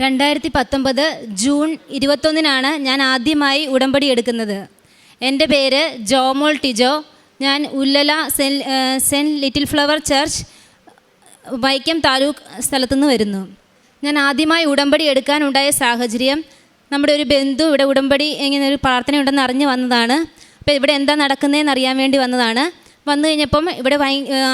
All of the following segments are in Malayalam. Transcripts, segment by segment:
2019 ജൂൺ 21 ഞാൻ ആദ്യമായി ഉടമ്പടി എടുക്കുന്നത്. എൻ്റെ പേര് ജോമോൾ ടിജോ. ഞാൻ Ullala saint little flower church Vaikom taluk സ്ഥലത്തുനിന്ന് വരുന്നു. ഞാൻ ആദ്യമായി ഉടമ്പടി എടുക്കാനുണ്ടായ സാഹചര്യം, നമ്മുടെ ഒരു ബന്ധു ഇവിടെ ഉടമ്പടി ഇങ്ങനെ ഒരു പ്രാർത്ഥനയുണ്ടെന്ന് അറിഞ്ഞ് വന്നതാണ്. അപ്പോൾ ഇവിടെ എന്താ നടക്കുന്നതെന്ന് അറിയാൻ വേണ്ടി വന്നതാണ്. വന്നു കഴിഞ്ഞപ്പം ഇവിടെ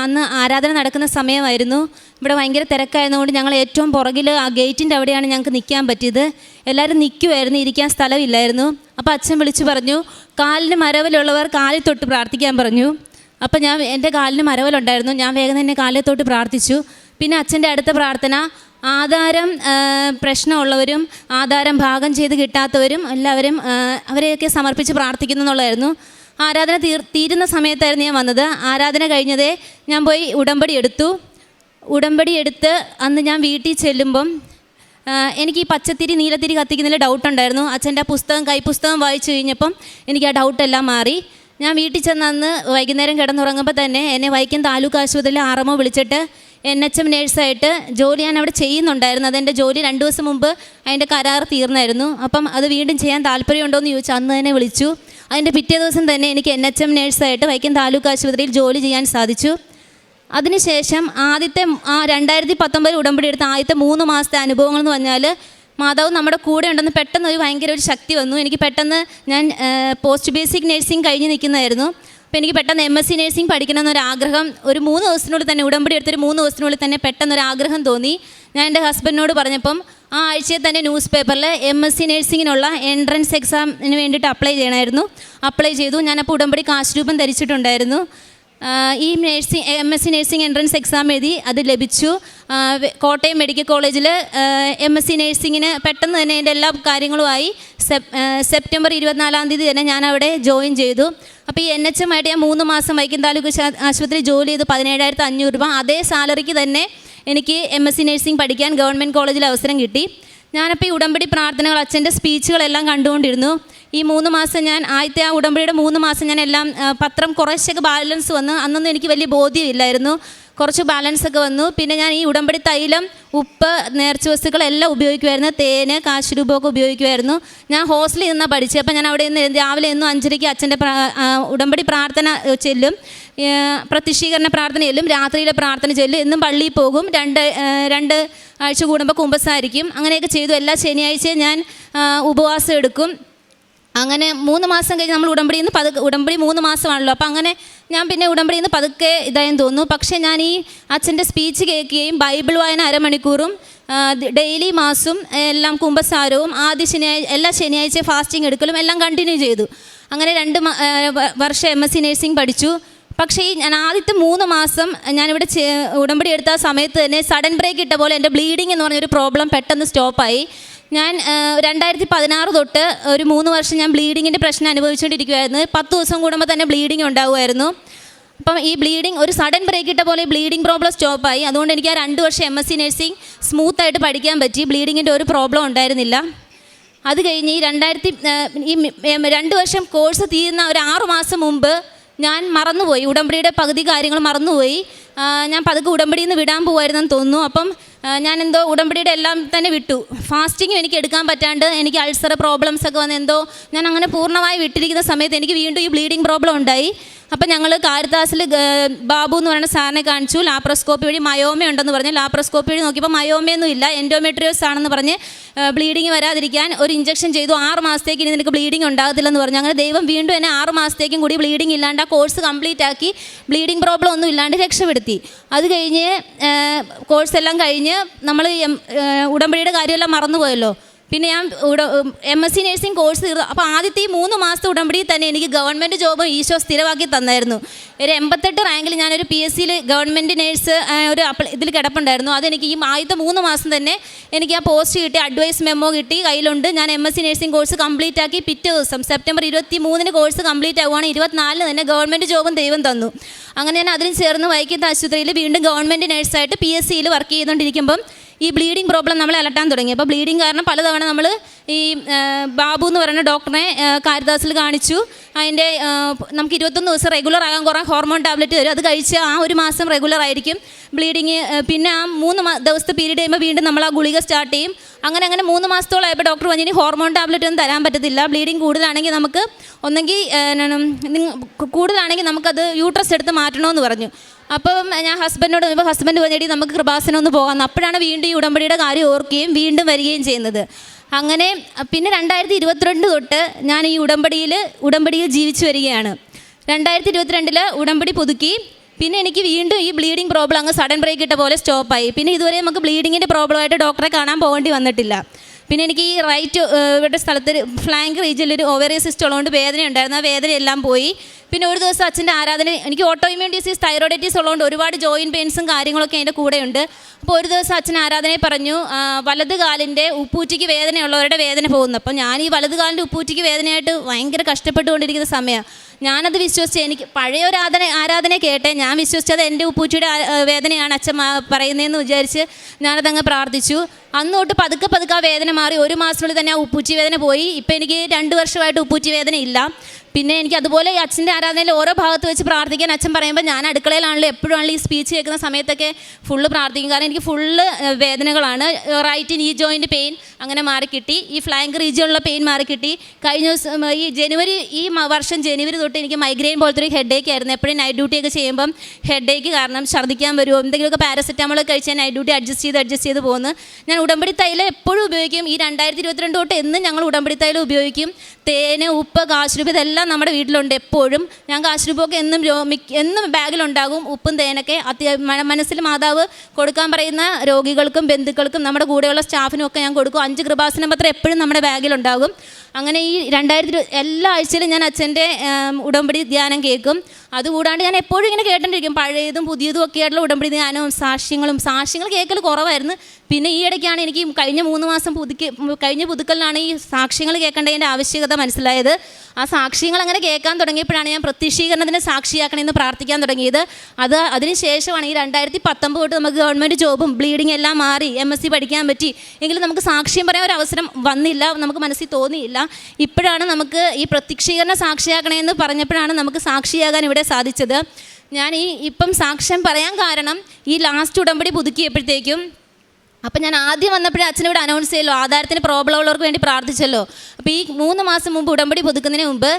അന്ന് ആരാധന നടക്കുന്ന സമയമായിരുന്നു. ഇവിടെ ഭയങ്കര തിരക്കായതുകൊണ്ട് ഞങ്ങൾ ഏറ്റവും പുറകിൽ ആ ഗേറ്റിൻ്റെ അവിടെയാണ് ഞങ്ങൾക്ക് നിൽക്കാൻ പറ്റിയത്. എല്ലാവരും നിൽക്കുമായിരുന്നു, ഇരിക്കാൻ സ്ഥലമില്ലായിരുന്നു. അപ്പോൾ അച്ഛൻ വിളിച്ചു പറഞ്ഞു, കാലിന് മരവിലുള്ളവർ കാലിൽ തൊട്ട് പ്രാർത്ഥിക്കാൻ പറഞ്ഞു. അപ്പോൾ എൻ്റെ കാലിന് മരവിലുണ്ടായിരുന്നു. ഞാൻ വേഗം തന്നെ കാലിൽ തൊട്ട് പ്രാർത്ഥിച്ചു. പിന്നെ അച്ഛൻ്റെ അടുത്ത പ്രാർത്ഥന, ആധാരം പ്രശ്നമുള്ളവരും ആധാരം ഭാഗം ചെയ്ത് കിട്ടാത്തവരും എല്ലാവരും അവരെയൊക്കെ സമർപ്പിച്ച് പ്രാർത്ഥിക്കുന്നു എന്നുള്ളതായിരുന്നു. ആരാധന തീരുന്ന സമയത്തായിരുന്നു ഞാൻ വന്നത്. ആരാധന കഴിഞ്ഞതേ ഞാൻ പോയി ഉടമ്പടി എടുത്ത് അന്ന് ഞാൻ വീട്ടിൽ ചെല്ലുമ്പം എനിക്ക് ഈ പച്ചത്തിരി നീലത്തിരി കത്തിക്കുന്നതിൽ ഡൗട്ടുണ്ടായിരുന്നു. അച്ഛൻ്റെ കൈപ്പുസ്തകം വായിച്ചു കഴിഞ്ഞപ്പം എനിക്ക് ആ ഡൗട്ടെല്ലാം മാറി. ഞാൻ വീട്ടിൽ ചെന്ന് അന്ന് വൈകുന്നേരം കിടന്നുറങ്ങുമ്പോൾ തന്നെ എന്നെ വൈക്കം താലൂക്ക് ആശുപത്രിയിൽ ആർഎംഒ വിളിച്ചിട്ട് NHM നേഴ്സായിട്ട് ജോലി ഞാൻ അവിടെ ചെയ്യുന്നുണ്ടായിരുന്നു. അതെൻ്റെ ജോലി 2 ദിവസം മുമ്പ് അതിൻ്റെ കരാർ തീർന്നായിരുന്നു. അപ്പം അത് വീണ്ടും ചെയ്യാൻ താല്പര്യമുണ്ടോയെന്ന് ചോദിച്ചു. അന്ന് തന്നെ വിളിച്ചു. അതിൻ്റെ പിറ്റേ ദിവസം തന്നെ എനിക്ക് NHM നേഴ്സായിട്ട് വൈക്കം താലൂക്ക് ആശുപത്രിയിൽ ജോലി ചെയ്യാൻ സാധിച്ചു. അതിനുശേഷം 2019 ഉടമ്പടി എടുത്ത ആദ്യത്തെ 3 മാസത്തെ അനുഭവങ്ങൾ എന്ന് പറഞ്ഞാൽ, മാതാവ് നമ്മുടെ കൂടെ ഉണ്ടെന്ന് പെട്ടെന്ന് ഭയങ്കര ഒരു ശക്തി വന്നു. എനിക്ക് പെട്ടെന്ന് ഞാൻ പോസ്റ്റ് ബേസിക് നഴ്സിംഗ് കഴിഞ്ഞ് നിൽക്കുന്നതായിരുന്നു. അപ്പോൾ എനിക്ക് പെട്ടെന്ന് MSc നഴ്സിംഗ് പഠിക്കണമെന്നൊരാഗ്രഹം ഒരു 3 ദിവസത്തിനുള്ളിൽ തന്നെ, ഉടമ്പടി എടുത്തൊരു 3 ദിവസത്തിനുള്ളിൽ തന്നെ പെട്ടെന്നൊരാഗ്രഹം തോന്നി. ഞാൻ എൻ്റെ ഹസ്ബൻഡിനോട് പറഞ്ഞപ്പം ആ ആഴ്ചയിൽ തന്നെ ന്യൂസ് പേപ്പറിൽ MSc നഴ്സിങ്ങിനുള്ള എൻട്രൻസ് എക്സാമിന് വേണ്ടിയിട്ട് അപ്ലൈ ചെയ്തു. ഞാനപ്പോൾ ഉടമ്പടി കാശ് രൂപം ധരിച്ചിട്ടുണ്ടായിരുന്നു. ഈ MSc നഴ്സിംഗ് എൻട്രൻസ് എക്സാം എഴുതി, അത് ലഭിച്ചു. കോട്ടയം മെഡിക്കൽ കോളേജിൽ MSc നഴ്സിങ്ങിന് പെട്ടെന്ന് തന്നെ എൻ്റെ എല്ലാ കാര്യങ്ങളുമായി സെപ്റ്റംബർ 24 തന്നെ ഞാൻ അവിടെ ജോയിൻ ചെയ്തു. അപ്പോൾ ഈ NHM ആയിട്ട് ഞാൻ 3 മാസം വൈക്കം താലൂക്ക് ആശുപത്രി ജോലി ചെയ്ത് 17,500 രൂപ, അതേ സാലറിക്ക് തന്നെ എനിക്ക് MSc നഴ്സിംഗ് പഠിക്കാൻ ഗവൺമെൻറ് കോളേജിൽ അവസരം കിട്ടി. ഞാനപ്പോൾ ഈ ഉടമ്പടി പ്രാർത്ഥനകൾ, അച്ഛൻ്റെ സ്പീച്ചുകളെല്ലാം കണ്ടുകൊണ്ടിരുന്നു. ഈ 3 മാസം ഞാൻ ആദ്യത്തെ ആ ഉടമ്പടിയുടെ 3 മാസം ഞാൻ എല്ലാം പത്രം കുറച്ചൊക്കെ ബാലൻസ് വന്നു. അന്നൊന്നും എനിക്ക് വലിയ ബോധ്യമില്ലായിരുന്നു. കുറച്ച് ബാലൻസൊക്കെ വന്നു. പിന്നെ ഞാൻ ഈ ഉടമ്പടി തൈലം, ഉപ്പ്, നേർച്ച വസ്തുക്കളെല്ലാം ഉപയോഗിക്കുമായിരുന്നു. തേന്, കാശ് രൂപമൊക്കെ ഉപയോഗിക്കുമായിരുന്നു. ഞാൻ ഹോസ്റ്റലിൽ നിന്നാണ് പഠിച്ചത്. അപ്പോൾ ഞാൻ അവിടെ നിന്ന് രാവിലെ എന്നും 5:30 അച്ഛൻ്റെ ഉടമ്പടി പ്രാർത്ഥന ചെല്ലും, പ്രത്യക്ഷീകരണ പ്രാർത്ഥന ചെല്ലും, രാത്രിയിലെ പ്രാർത്ഥന ചെല്ലും, എന്നും പള്ളിയിൽ പോകും. 2 ആഴ്ച കൂടുമ്പോൾ കുമ്പസാരിക്കും. അങ്ങനെയൊക്കെ ചെയ്തു. എല്ലാ ശനിയാഴ്ചയും ഞാൻ ഉപവാസം എടുക്കും. അങ്ങനെ 3 മാസം കഴിഞ്ഞ് നമ്മൾ ഉടമ്പടി 3 മാസമാണല്ലോ. അപ്പോൾ അങ്ങനെ ഞാൻ പിന്നെ ഉടമ്പടിയിൽ നിന്ന് പതുക്കെ ഇതായെന്ന് തോന്നുന്നു. പക്ഷേ ഞാൻ ഈ അച്ഛൻ്റെ സ്പീച്ച് കേൾക്കുകയും ബൈബിൾ വായന 1/2 മണിക്കൂറും ഡെയിലി മാസും എല്ലാം കുമ്പസാരവും എല്ലാ ശനിയാഴ്ച ഫാസ്റ്റിംഗ് എടുക്കലും എല്ലാം കണ്ടിന്യൂ ചെയ്തു. അങ്ങനെ 2 വർഷം MSc നഴ്സിംഗ് പഠിച്ചു. പക്ഷേ ഞാൻ ആദ്യത്തെ 3 മാസം ഞാനിവിടെ ഉടമ്പടി എടുത്ത സമയത്ത് തന്നെ സഡൻ ബ്രേക്ക് ഇട്ട പോലെ എൻ്റെ ബ്ലീഡിങ് എന്ന് പറഞ്ഞൊരു പ്രോബ്ലം പെട്ടെന്ന് സ്റ്റോപ്പായി. ഞാൻ 2016 തൊട്ട് ഒരു 3 വർഷം ഞാൻ ബ്ലീഡിങ്ങിൻ്റെ പ്രശ്നം അനുഭവിച്ചുകൊണ്ടിരിക്കുമായിരുന്നു. 10 ദിവസം കൂടുമ്പോൾ തന്നെ ബ്ലീഡിങ് ഉണ്ടാകുമായിരുന്നു. അപ്പം ഈ ബ്ലീഡിങ് ഒരു സഡൻ ബ്രേക്ക് ഇട്ട പോലെ ബ്ലീഡിങ് പ്രോബ്ലം സ്റ്റോപ്പായി. അതുകൊണ്ട് എനിക്ക് ആ 2 വർഷം MSc നഴ്സിംഗ് സ്മൂത്തായിട്ട് പഠിക്കാൻ പറ്റി. ബ്ലീഡിങ്ങിൻ്റെ ഒരു പ്രോബ്ലം ഉണ്ടായിരുന്നില്ല. അത് കഴിഞ്ഞ് ഈ 2 വർഷം കോഴ്സ് തീരുന്ന ഒരു 6 മാസം മുമ്പ് ഞാൻ മറന്നുപോയി. ഉടമ്പടിയുടെ പകുതി കാര്യങ്ങൾ മറന്നുപോയി. ഞാൻ പതുക്കെ ഉടമ്പടിയിൽ നിന്ന് വിടാൻ പോകുമായിരുന്നെന്ന് തോന്നുന്നു. അപ്പം ഞാനെന്തോ ഉടമ്പടിയുടെ എല്ലാം തന്നെ വിട്ടു. ഫാസ്റ്റിങ്ങും എനിക്ക് എടുക്കാൻ പറ്റാണ്ട് എനിക്ക് അൾസർ പ്രോബ്ലംസ് ഒക്കെ വന്ന് ഞാൻ അങ്ങനെ പൂർണ്ണമായി വിട്ടിരിക്കുന്ന സമയത്ത് എനിക്ക് വീണ്ടും ഈ ബ്ലീഡിങ് പ്രോബ്ലം ഉണ്ടായി. അപ്പം ഞങ്ങൾ കാരിത്താസിൽ ബാബു എന്ന് പറയുന്ന സാറിനെ കാണിച്ചു. ലാപ്രോസ്കോപ്പി വഴി മയോമ ഉണ്ടെന്ന് പറഞ്ഞ് ലാപ്രോസ്കോപ്പി വഴി നോക്കിയപ്പോൾ മയോമയൊന്നും ഇല്ല, എൻഡോമെട്രിയോസ് ആണെന്ന് പറഞ്ഞ് ബ്ലീഡിങ് വരാതിരിക്കാൻ ഒരു ഇഞ്ചക്ഷൻ ചെയ്തു. 6 മാസത്തേക്ക് ഇനി നിനക്ക് ബ്ലീഡിങ് ഉണ്ടാകത്തില്ലെന്ന് പറഞ്ഞു. അങ്ങനെ ദൈവം വീണ്ടും എന്നെ 6 മാസത്തേക്കും കൂടി ബ്ലീഡിങ് ഇല്ലാണ്ട് ആ കോഴ്സ് കംപ്ലീറ്റ് ആക്കി ബ്ലീഡിങ് പ്രോബ്ലം ഒന്നും ഇല്ലാണ്ട് രക്ഷപ്പെടുത്തി. അത് കഴിഞ്ഞ് കോഴ്സ് എല്ലാം കഴിഞ്ഞ് നമ്മൾ ഉടമ്പടിയുടെ കാര്യമെല്ലാം മറന്നുപോയല്ലോ. പിന്നെ ഞാൻ MSc നഴ്സിംഗ് കോഴ്സ് തീർന്നു. അപ്പോൾ ആദ്യത്തെ ഈ 3 മാസത്തെ ഉടമ്പടിയിൽ തന്നെ എനിക്ക് ഗവൺമെൻറ് ജോബ് ഈശോ സ്ഥിരമാക്കി തന്നായിരുന്നു. ഒരു 88 റാങ്കിൽ ഞാനൊരു PSCയിൽ ഗവൺമെൻറ് നേഴ്സ് ഒരു ഇതിൽ കിടപ്പുണ്ടായിരുന്നു. അതെനിക്ക് ഈ ആദ്യത്തെ 3 മാസം തന്നെ എനിക്ക് ആ പോസ്റ്റ് കിട്ടി, അഡ്വൈസ് മെമ്മോ കിട്ടി, കയ്യിലുണ്ട്. ഞാൻ MSc നഴ്സിംഗ് കോഴ്സ് കംപ്ലീറ്റ് ആക്കി. പിറ്റേ ദിവസം സെപ്റ്റംബർ 23 കോഴ്സ് കംപ്ലീറ്റ് ആവുകയാണ്. 24 തന്നെ ഗവൺമെൻറ് ജോബും ദൈവം തന്നു. അങ്ങനെ ഞാൻ അതിന് ചേർന്ന് വൈക്കം ആശുപത്രിയിൽ വീണ്ടും ഗവൺമെൻറ് നേഴ്സായിട്ട് PSCയിൽ വർക്ക് ചെയ്തുകൊണ്ടിരിക്കുമ്പം ഈ ബ്ലീഡിങ് പ്രോബ്ലം നമ്മളെ അലട്ടാൻ തുടങ്ങി. അപ്പോൾ ബ്ലീഡിങ് കാരണം പലതവണ നമ്മൾ ഈ ബാബു എന്ന് പറയുന്ന ഡോക്ടറെ കാരിത്താസിൽ കാണിച്ചു. അതിൻ്റെ നമുക്ക് 21 ദിവസം റെഗുലർ ആകാൻ കുറേ ഹോർമോൺ ടാബ്ലറ്റ് തരും. അത് കഴിച്ച് ആ 1 മാസം റെഗുലർ ആയിരിക്കും ബ്ലീഡിങ്. പിന്നെ ആ 3 ദിവസത്തെ പീരീഡ് കഴിയുമ്പോൾ വീണ്ടും നമ്മൾ ആ ഗുളിക സ്റ്റാർട്ട് ചെയ്യും. അങ്ങനെ 3 മാസത്തോളമായപ്പോൾ ഡോക്ടർ പറഞ്ഞു ഇനി ഹോർമോൺ ടാബ്ലറ്റ് ഒന്നും തരാൻ പറ്റത്തില്ല, ബ്ലീഡിങ് കൂടുതലാണെങ്കിൽ നമുക്ക് ഒന്നെങ്കിൽ കൂടുതലാണെങ്കിൽ നമുക്കത് യൂട്രസ് എടുത്ത് മാറ്റണമെന്ന് പറഞ്ഞു. അപ്പം ഞാൻ ഹസ്ബൻഡ് പറഞ്ഞിട്ട് നമുക്ക് കൃപാസനം ഒന്ന് പോകാമെന്ന്. അപ്പോഴാണ് വീണ്ടും ഈ ഉടമ്പടിയുടെ കാര്യം ഓർക്കുകയും വീണ്ടും വരികയും ചെയ്യുന്നത്. അങ്ങനെ പിന്നെ 2022 തൊട്ട് ഞാൻ ഈ ഉടമ്പടിയിൽ ജീവിച്ചു വരികയാണ്. 2022 ഉടമ്പടി പുതുക്കി. പിന്നെ എനിക്ക് വീണ്ടും ഈ ബ്ലീഡിങ് പ്രോബ്ലം അങ്ങ് സഡൻ ബ്രേക്ക് ഇട്ട പോലെ സ്റ്റോപ്പായി. പിന്നെ ഇതുവരെ നമുക്ക് ബ്ലീഡിങ്ങിൻ്റെ പ്രോബ്ലമായിട്ട് ഡോക്ടറെ കാണാൻ പോകേണ്ടി വന്നിട്ടില്ല. പിന്നെ എനിക്ക് ഈ ഇവിടെ സ്ഥലത്ത് ഫ്ലാങ്ക് റീജിയനിൽ ഒരു ഓവേറിയൻ സിസ്റ്റ് ഉള്ളതുകൊണ്ട് വേദന ഉണ്ടായിരുന്നു. ആ വേദനയെല്ലാം പോയി. പിന്നെ ഒരു ദിവസം അച്ഛൻ്റെ ആരാധന, എനിക്ക് ഓട്ടോഇമ്യൂൺ ഡിസീസ് തൈറോയിഡൈറ്റിസ് ഉള്ളതുകൊണ്ട് ഒരുപാട് ജോയിൻറ്റ് പെയിൻസും കാര്യങ്ങളൊക്കെ എൻ്റെ കൂടെയുണ്ട്. അപ്പോൾ ഒരു ദിവസം അച്ഛൻ ആരാധനയെ പറഞ്ഞു വലത് കാലിൻ്റെ ഉപ്പൂറ്റിക്ക് വേദനയുള്ളവരുടെ വേദന പോകുന്നു. അപ്പം ഞാൻ ഈ വലത് കാലിൻ്റെ ഉപ്പൂറ്റിക്ക് വേദനയായിട്ട് ഭയങ്കര കഷ്ടപ്പെട്ടുകൊണ്ടിരിക്കുന്ന സമയമാണ്. ഞാനത് വിശ്വസിച്ച്, എനിക്ക് പഴയ ഒരു ആരാധന കേട്ടെ, ഞാൻ വിശ്വസിച്ചത് എൻ്റെ ഉപ്പൂറ്റിയുടെ വേദനയാണ് അച്ഛൻ പറയുന്നതെന്ന് വിചാരിച്ച് ഞാനതങ്ങ് പ്രാർത്ഥിച്ചു. അന്ന് തൊട്ട് പതുക്കെ ആ വേദന മാറി. 1 മാസത്തിനുള്ളിൽ തന്നെ ആ ഉപ്പൂറ്റി വേദന പോയി. ഇപ്പം എനിക്ക് 2 വർഷമായിട്ട് ഉപ്പൂറ്റി വേദന ഇല്ല. പിന്നെ എനിക്ക് അതുപോലെ ഈ അച്ഛൻ്റെ ആരാധനയിൽ ഓരോ ഭാഗത്ത് വെച്ച് പ്രാർത്ഥിക്കാൻ അച്ഛൻ പറയുമ്പോൾ ഞാൻ അടുക്കളയിലാണല്ലോ എപ്പോഴാണല്ലോ ഈ സ്പീച്ച് കേൾക്കുന്ന സമയത്തൊക്കെ ഫുള്ള് പ്രാർത്ഥിക്കും. കാരണം എനിക്ക് ഫുള്ള് വേദനകളാണ്. റൈറ്റ് നീ ജോയിൻറ്റ് പെയിൻ അങ്ങനെ മാറിക്കിട്ടി, ഈ ഫ്ലാങ്ക് റീജിയനിലുള്ള പെയിൻ മാറിക്കിട്ടി. കഴിഞ്ഞ ദിവസം ഈ വർഷം ജനുവരി തൊട്ട് എനിക്ക് മൈഗ്രെയിൻ പോലത്തെ ഒരു ഹെഡേക്ക് ആയിരുന്നു. എപ്പോഴും നൈറ്റ് ഡ്യൂട്ടിയൊക്കെ ചെയ്യുമ്പം ഹെഡേക്ക് കാരണം ഛർദ്ദിക്കാൻ വരുമോ, എന്തെങ്കിലുമൊക്കെ പാരസെറ്റാമോൾ കഴിച്ചാൽ നൈറ്റ് ഡ്യൂട്ടി അഡ്ജസ്റ്റ് ചെയ്ത് പോകുന്നു. ഞാൻ ഉടമ്പടി തൈലം എപ്പോഴും ഉപയോഗിക്കും. ഈ 2022 തൊട്ട് എന്നും ഞങ്ങൾ ഉടമ്പടി തൈലം ഉപയോഗിക്കും. തേന്, ഉപ്പ്, കാശുരൂപ ഇതെല്ലാം നമ്മുടെ വീട്ടിലുണ്ട് എപ്പോഴും. ഞാൻ കാശുരൂപമൊക്കെ എന്നും ബാഗിലുണ്ടാകും. ഉപ്പും തേനൊക്കെ മനസ്സിൽ മാതാവ് കൊടുക്കാൻ പറയുന്ന രോഗികൾക്കും ബന്ധുക്കൾക്കും നമ്മുടെ കൂടെയുള്ള സ്റ്റാഫിനും ഒക്കെ ഞാൻ കൊടുക്കും. 5 കൃപാസന പത്രം എപ്പോഴും നമ്മുടെ ബാഗിലുണ്ടാകും. അങ്ങനെ ഈ 2020 എല്ലാ ആഴ്ചയിലും ഞാൻ അച്ഛൻ്റെ ഉടമ്പടി ധ്യാനം കേൾക്കും. അതുകൂടാണ്ട് ഞാൻ എപ്പോഴും ഇങ്ങനെ കേട്ടിട്ടിരിക്കും പഴയതും പുതിയതും ഒക്കെ ആയിട്ടുള്ള ഉടമ്പടി ധ്യാനവും സാക്ഷ്യങ്ങൾ കേൾക്കൽ കുറവായിരുന്നു. പിന്നെ ഈ ഇടയ്ക്കാണ് എനിക്ക് കഴിഞ്ഞ 3 മാസം പുതുക്കലിനാണ് ഈ സാക്ഷ്യങ്ങൾ കേൾക്കേണ്ടതിൻ്റെ ആവശ്യകത മനസ്സിലായത്. ആ സാക്ഷ്യങ്ങൾ അങ്ങനെ കേൾക്കാൻ തുടങ്ങിയപ്പോഴാണ് ഞാൻ പ്രത്യക്ഷീകരണത്തിന് സാക്ഷിയാക്കണമെന്ന് പ്രാർത്ഥിക്കാൻ തുടങ്ങിയത്. അതിനുശേഷമാണ് ഈ 2019 തൊട്ട് നമുക്ക് ഗവൺമെൻറ് ജോബും ബ്ലീഡിങ് എല്ലാം മാറി MSc പഠിക്കാൻ പറ്റി. എങ്കിലും നമുക്ക് സാക്ഷ്യം പറയാൻ ഒരു അവസരം വന്നില്ല, നമുക്ക് മനസ്സിൽ തോന്നിയില്ല. ഇപ്പോഴാണ് നമുക്ക് ഈ പ്രത്യക്ഷീകരണ സാക്ഷിയാക്കണമെന്ന് പറഞ്ഞപ്പോഴാണ് നമുക്ക് സാക്ഷിയാകാൻ ഇവിടെ സാധിച്ചത്. ഞാൻ ഇപ്പം സാക്ഷ്യം പറയാൻ കാരണം ഈ ലാസ്റ്റ് ഉടമ്പടി പുതുക്കിയപ്പോഴത്തേക്കും, അപ്പം ഞാൻ ആദ്യം വന്നപ്പോഴേ അച്ഛനോട് അനൗൺസ് ചെയ്യല്ലോ, ആധാരത്തിന് പ്രോബ്ലം ഉള്ളവർക്ക് വേണ്ടി പ്രാർത്ഥിച്ചല്ലോ. അപ്പോൾ ഈ 3 മാസം മുമ്പ് ഉടമ്പടി പുതുക്കുന്നതിന് മുമ്പ്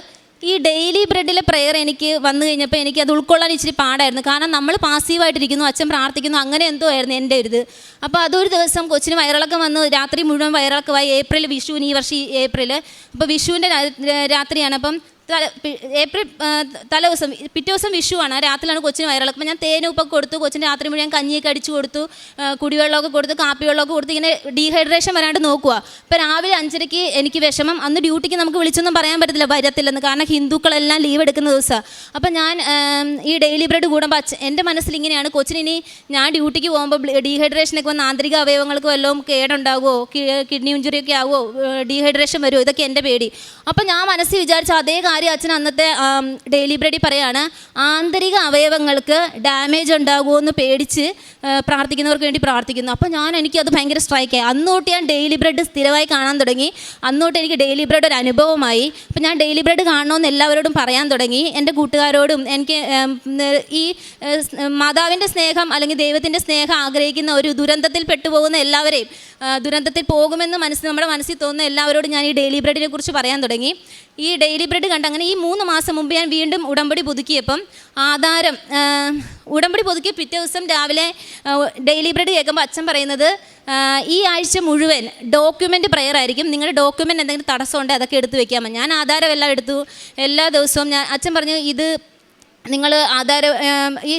ഈ ഡെയിലി ബ്രെഡിലെ പ്രെയർ എനിക്ക് വന്നു കഴിഞ്ഞപ്പോൾ എനിക്ക് അത് ഉൾക്കൊള്ളാൻ ഇച്ചിരി പാടായിരുന്നു. കാരണം നമ്മൾ പാസീവായിട്ടിരിക്കുന്നു, അച്ഛൻ പ്രാർത്ഥിക്കുന്നു, അങ്ങനെ എന്തോ ആയിരുന്നു എൻ്റെ ഒരു ഇത്. അപ്പോൾ അതൊരു ദിവസം കൊച്ചിന് വയറിളക്കം വന്ന് രാത്രി മുഴുവൻ വയറിളക്കമായി. വിഷുവിന് ഈ വർഷം ഏപ്രിൽ, അപ്പോൾ വിഷുവിൻ്റെ രാത്രിയാണ്. അപ്പം ഏപ്രിൽ തലേദിവസം പിറ്റേ ദിവസം വിഷുവാണ്. രാത്രിയിലാണ് കൊച്ചിന് വയറിളക്കം. ഞാൻ തേനുപ്പൊക്കെ കൊടുത്തു, കൊച്ചിന് രാത്രി മുഴുവൻ കഞ്ഞിയൊക്കെ അടിച്ചു കൊടുത്തു, കുടിവെള്ളമൊക്കെ കൊടുത്ത് കാപ്പി വെള്ളമൊക്കെ കൊടുത്ത് ഇങ്ങനെ ഡീഹൈഡ്രേഷൻ വരാണ്ട് നോക്കുക. ഇപ്പോൾ രാവിലെ 5:30 എനിക്ക് വിഷമം. അന്ന് ഡ്യൂട്ടിക്ക് നമുക്ക് വിളിച്ചൊന്നും പറയാൻ വരത്തില്ലെന്ന്, കാരണം ഹിന്ദുക്കളെല്ലാം ലീവ് എടുക്കുന്ന ദിവസമാണ്. അപ്പം ഞാൻ ഈ ഡെയിലി ബ്രെഡ് കൂടുമ്പോൾ എൻ്റെ മനസ്സിൽ ഇങ്ങനെയാണ്, കൊച്ചിനി ഞാൻ ഡ്യൂട്ടിക്ക് പോകുമ്പോൾ ഡീഹൈഡ്രേഷനൊക്കെ വന്ന് ആന്തരിക അവയവങ്ങൾക്ക് വല്ലതും കേടുണ്ടാകുമോ, കിഡ്നി ഇഞ്ചുറിയൊക്കെ ആകുമോ, ഡീഹൈഡ്രേഷൻ വരുമോ, ഇതൊക്കെ എൻ്റെ പേടി. അപ്പം ഞാൻ മനസ്സിൽ വിചാരിച്ച അതേ കാര്യം അച്ഛൻ അന്നത്തെ ഡെയിലി ബ്രെഡിൽ പറയാണ്, ആന്തരിക അവയവങ്ങൾക്ക് ഡാമേജ് ഉണ്ടാകുമോ എന്ന് പേടിച്ച് പ്രാർത്ഥിക്കുന്നവർക്ക് വേണ്ടി പ്രാർത്ഥിക്കുന്നു. അപ്പോൾ എനിക്കത് ഭയങ്കര സ്ട്രൈക്കായി. അന്നോട്ട് ഞാൻ ഡെയിലി ബ്രെഡ് സ്ഥിരമായി കാണാൻ തുടങ്ങി. അന്നോട്ട് എനിക്ക് ഡെയിലി ബ്രെഡ് ഒരു അനുഭവമായി. അപ്പോൾ ഞാൻ ഡെയിലി ബ്രെഡ് കാണണമെന്ന് എല്ലാവരോടും പറയാൻ തുടങ്ങി. എൻ്റെ കൂട്ടുകാരോടും എനിക്ക് ഈ മാതാവിൻ്റെ സ്നേഹം അല്ലെങ്കിൽ ദൈവത്തിൻ്റെ സ്നേഹം ആഗ്രഹിക്കുന്ന ഒരു ദുരന്തത്തിൽ പെട്ടുപോകുന്ന എല്ലാവരെയും, ദുരന്തത്തിൽ പോകുമെന്ന് നമ്മുടെ മനസ്സിൽ തോന്നുന്ന എല്ലാവരോടും ഞാൻ ഈ ഡെയിലി ബ്രെഡിനെ കുറിച്ച് പറയാൻ തുടങ്ങി. ഈ ഡെയിലി ബ്രെഡ് കണ്ട് അങ്ങനെ ഈ 3 മാസം മുമ്പ് ഞാൻ വീണ്ടും ഉടമ്പടി പുതുക്കിയപ്പം ആധാരം ഉടമ്പടി പുതുക്കി പിറ്റേ ദിവസം രാവിലെ ഡെയിലി ബ്രെഡ് കേൾക്കുമ്പോൾ അച്ഛൻ പറയുന്നത്, ഈ ആഴ്ച മുഴുവൻ ഡോക്യുമെൻ്റ് പ്രെയർ ആയിരിക്കും, നിങ്ങളുടെ ഡോക്യുമെൻ്റ് എന്തെങ്കിലും തടസ്സമുണ്ട് അതൊക്കെ എടുത്ത് വെക്കാമെന്ന്. ഞാൻ ആധാരം എല്ലാം എടുത്തു. എല്ലാ ദിവസവും അച്ഛൻ പറഞ്ഞു, ഇത് നിങ്ങൾ ആധാരം ഈ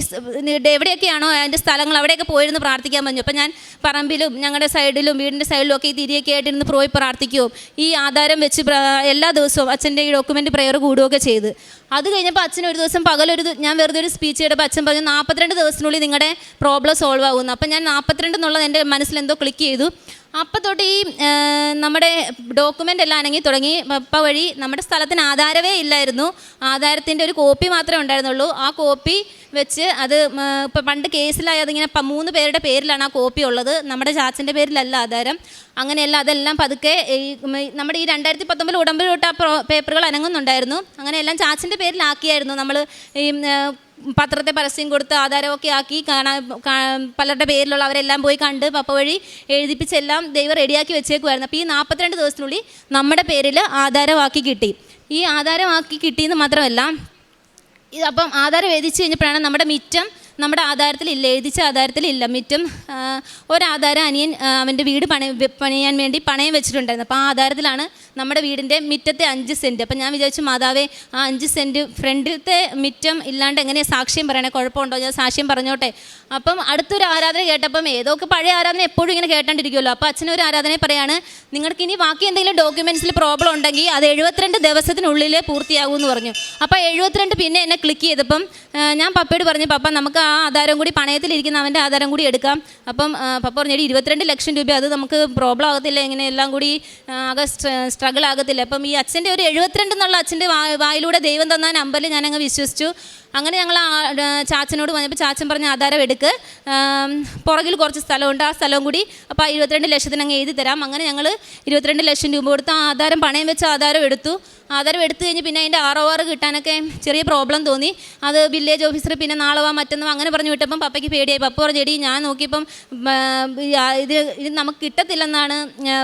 എവിടെയൊക്കെയാണോ അതിൻ്റെ സ്ഥലങ്ങൾ അവിടെയൊക്കെ പോയിരുന്ന് പ്രാർത്ഥിക്കാൻ പറഞ്ഞു. അപ്പം ഞാൻ പറമ്പിലും ഞങ്ങളുടെ സൈഡിലും വീടിൻ്റെ സൈഡിലും ഒക്കെ ഈ തിരിയൊക്കെ ആയിട്ടിരുന്ന് പോയി പ്രാർത്ഥിക്കുകയും ഈ ആധാരം വെച്ച് എല്ലാ ദിവസവും അച്ഛൻ്റെ ഈ ഡോക്യുമെൻ്റ് പ്രെയർ കൂടുകയൊക്കെ ചെയ്ത്. അത് കഴിഞ്ഞപ്പോൾ അച്ഛൻ ഒരു ദിവസം ഞാൻ വെറുതെ ഒരു സ്പീച്ച് ചെയ്തപ്പോൾ അച്ഛൻ പറഞ്ഞു 42 ദിവസത്തിനുള്ളിൽ നിങ്ങളുടെ പ്രോബ്ലം സോൾവ് ആകുന്നു. അപ്പം ഞാൻ 42 എന്നുള്ളത് എൻ്റെ മനസ്സിൽ എന്തോ ക്ലിക്ക് ചെയ്തു. അപ്പം തൊട്ട് ഈ നമ്മുടെ ഡോക്യുമെൻ്റ് എല്ലാം അനങ്ങി തുടങ്ങി. അപ്പം വഴി നമ്മുടെ സ്ഥലത്തിന് ആധാരമേ ഇല്ലായിരുന്നു, ആധാരത്തിൻ്റെ ഒരു കോപ്പി മാത്രമേ ഉണ്ടായിരുന്നുള്ളൂ. ആ കോപ്പി വെച്ച് അത് ഇപ്പം പണ്ട് കേസിലായി അതിങ്ങനെ 3 പേരുടെ പേരിലാണ് ആ കോപ്പി ഉള്ളത്, നമ്മുടെ ചാച്ചൻ്റെ പേരിലല്ല ആധാരം. അങ്ങനെയല്ല, അതെല്ലാം പതുക്കെ നമ്മുടെ ഈ 2019 ഉടമ്പടി തൊട്ട് ആ പേപ്പറുകൾ അനങ്ങുന്നുണ്ടായിരുന്നു. അങ്ങനെ എല്ലാം ചാച്ചൻ്റെ പേരിലാക്കിയായിരുന്നു നമ്മൾ ഈ പത്രത്തെ പരസ്യം കൊടുത്ത് ആധാരമൊക്കെ ആക്കി പലരുടെ പേരിലുള്ള അവരെല്ലാം പോയി കണ്ട് പപ്പ വഴി എഴുതിപ്പിച്ചെല്ലാം ദൈവം റെഡിയാക്കി വെച്ചേക്കുമായിരുന്നു. അപ്പോൾ ഈ 42 ദിവസത്തിനുള്ളിൽ നമ്മുടെ പേരിൽ ആധാരമാക്കി കിട്ടി. ഈ ആധാരമാക്കി കിട്ടിയെന്ന് മാത്രമല്ല, അപ്പം ആധാരം എഴുതിച്ച് കഴിഞ്ഞപ്പോഴാണ് നമ്മുടെ മിറ്റം നമ്മുടെ ആധാരത്തിലില്ല, എഴുതിച്ച ആധാരത്തിലില്ല. മിറ്റം ഒരാധാരം അനിയൻ അവൻ്റെ വീട് പണിയാൻ വേണ്ടി പണയം വെച്ചിട്ടുണ്ടായിരുന്നു. അപ്പോൾ ആ ആധാരത്തിലാണ് നമ്മുടെ വീടിൻ്റെ മിറ്റത്തെ 5 സെൻറ്റ്. അപ്പം ഞാൻ വിചാരിച്ചു, മാതാവേ, ആ 5 സെൻറ്റ് ഫ്രണ്ടിലത്തെ മിറ്റം ഇല്ലാണ്ട് എങ്ങനെയാണ് സാക്ഷ്യം പറയണേ? കുഴപ്പമുണ്ടോ? ഞാൻ സാക്ഷ്യം പറഞ്ഞോട്ടെ. അപ്പം അടുത്തൊരു ആരാധന കേട്ടപ്പം, ഏതൊക്കെ പഴയ ആരാധന എപ്പോഴും ഇങ്ങനെ കേട്ടോണ്ടിരിക്കുമല്ലോ. അപ്പോൾ അച്ഛനൊരു ആരാധന പറയാണ്, നിങ്ങൾക്ക് ഇനി ബാക്കി എന്തെങ്കിലും ഡോക്യുമെൻറ്റ്സിൽ പ്രോബ്ലം ഉണ്ടെങ്കിൽ അത് 72 ദിവസത്തിനുള്ളിൽ പൂർത്തിയാകുമെന്ന് പറഞ്ഞു. അപ്പോൾ 72 പിന്നെ എന്നെ ക്ലിക്ക് ചെയ്തപ്പം ഞാൻ പപ്പയോട് പറഞ്ഞു, പപ്പ നമുക്ക് ആ ആധാരം കൂടി പണയത്തിലിരിക്കുന്ന അവൻ്റെ ആധാരം കൂടി എടുക്കാം. അപ്പം പപ്പ പറഞ്ഞു, 22 ലക്ഷം രൂപ, അത് നമുക്ക് പ്രോബ്ലം ആകത്തില്ല, ഇങ്ങനെ എല്ലാം കൂടി ആകെ സ്ട്രഗിൾ ആകത്തില്ല. അപ്പം ഈ അച്ഛൻ്റെ ഒരു 72 എന്നുള്ള അച്ഛൻ്റെ വായിലൂടെ ദൈവം തന്ന നമ്പറിൽ ഞാനങ്ങ് വിശ്വസിച്ചു. അങ്ങനെ ഞങ്ങൾ ചാച്ചനോട് പറഞ്ഞപ്പോൾ ചാച്ചൻ പറഞ്ഞ ആധാരം എടുക്ക്, പുറകിൽ കുറച്ച് സ്ഥലമുണ്ട്, ആ സ്ഥലവും കൂടി അപ്പോൾ 22 ലക്ഷത്തിന് അങ്ങ് എഴുതി തരാം. അങ്ങനെ ഞങ്ങൾ 22 ലക്ഷം രൂപ കൊടുത്ത് ആ ആധാരം പണയം വെച്ച ആധാരം എടുത്തു. ആധാരം എടുത്തു കഴിഞ്ഞ് പിന്നെ അതിൻ്റെ ROR കിട്ടാനൊക്കെ ചെറിയ പ്രോബ്ലം തോന്നി. അത് വില്ലേജ് ഓഫീസർ പിന്നെ നാളെ വാ മറ്റന്നോ അങ്ങനെ പറഞ്ഞു വിട്ടപ്പം പപ്പയ്ക്ക് പേടിയായി. പപ്പ പറഞ്ഞു, എടി ഞാൻ നോക്കിയപ്പം ഇത് നമുക്ക് കിട്ടത്തില്ലെന്നാണ്